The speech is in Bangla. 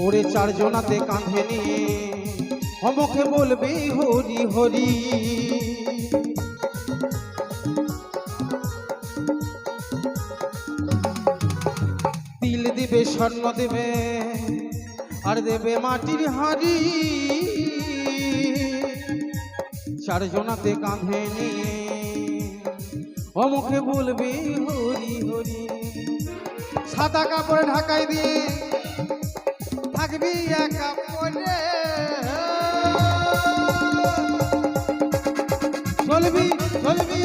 ওরে চারজনাতে কাঁধে নিয়ে অমুখে বলবি হরি হরি। তিল দিবে, স্বর্ণ দেবে, আর দেবে মাটির হাড়ি। চারজনাতে কাঁধে নিয়ে অমুখে বলবি হরি হরি। সাদা কাপড়ে ঢাকাই দিয়ে থাকবি একা পড়ে, চলবি চলবি